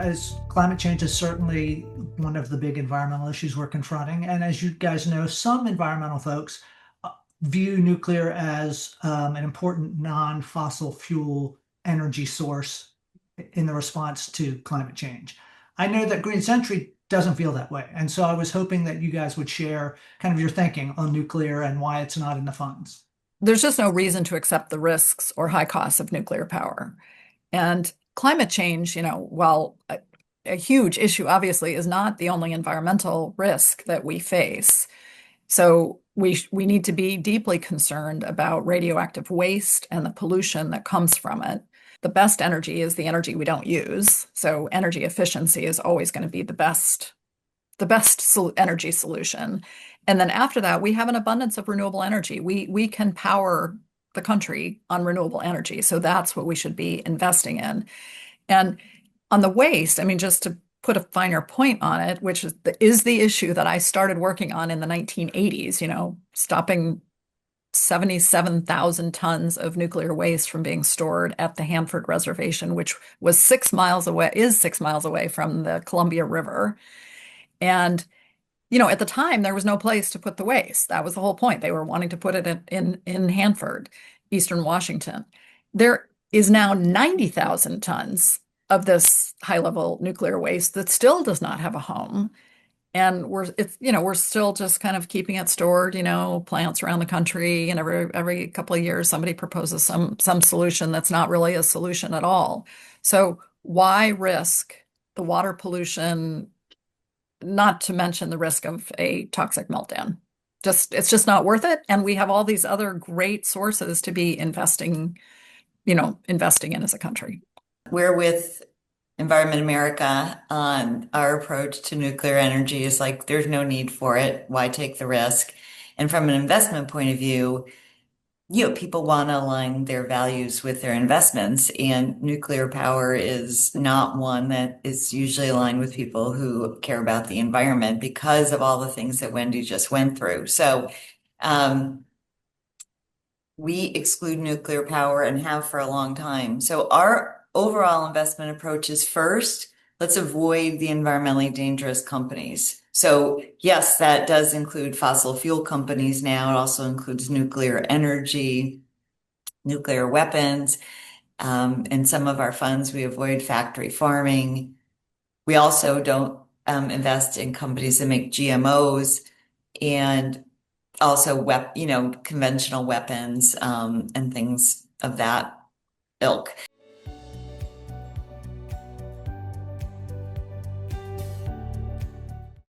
as climate change is certainly one of the big environmental issues we're confronting. And as you guys know, some environmental folks uh, view nuclear as an important non-fossil fuel energy source in the response to climate change. I know that Green Century doesn't feel that way. And so I was hoping that you guys would share kind of your thinking on nuclear and why it's not in the funds. There's just no reason to accept the risks or high costs of nuclear power. And climate change, while a huge issue, obviously, is not the only environmental risk that we face. So we need to be deeply concerned about radioactive waste and the pollution that comes from it. The best energy is the energy we don't use. So energy efficiency is always going to be the best energy solution. And then after that, we have an abundance of renewable energy. We can power the country on renewable energy. So that's what we should be investing in. And on the waste, I mean, just to put a finer point on it, which is the issue that I started working on in the 1980s, stopping 77,000 tons of nuclear waste from being stored at the Hanford Reservation, which was 6 miles away, is 6 miles away from the Columbia River. And at the time, there was no place to put the waste. That was the whole point. They were wanting to put it in Hanford, Eastern Washington. There is now 90,000 tons of this high-level nuclear waste that still does not have a home. And we're still just kind of keeping it stored, plants around the country, and every couple of years somebody proposes some solution that's not really a solution at all. So why risk the water pollution, not to mention the risk of a toxic meltdown? It's just not worth it. And we have all these other great sources to be investing in as a country. We're with Environment America on our approach to nuclear energy is like, there's no need for it. Why take the risk? And from an investment point of view, people want to align their values with their investments, and nuclear power is not one that is usually aligned with people who care about the environment because of all the things that Wendy just went through. So, we exclude nuclear power and have for a long time. So our overall investment approach is first, let's avoid the environmentally dangerous companies. So yes, that does include fossil fuel companies now. It also includes nuclear energy, nuclear weapons. In some of our funds, we avoid factory farming. We also don't invest in companies that make GMOs, and also conventional weapons and things of that ilk.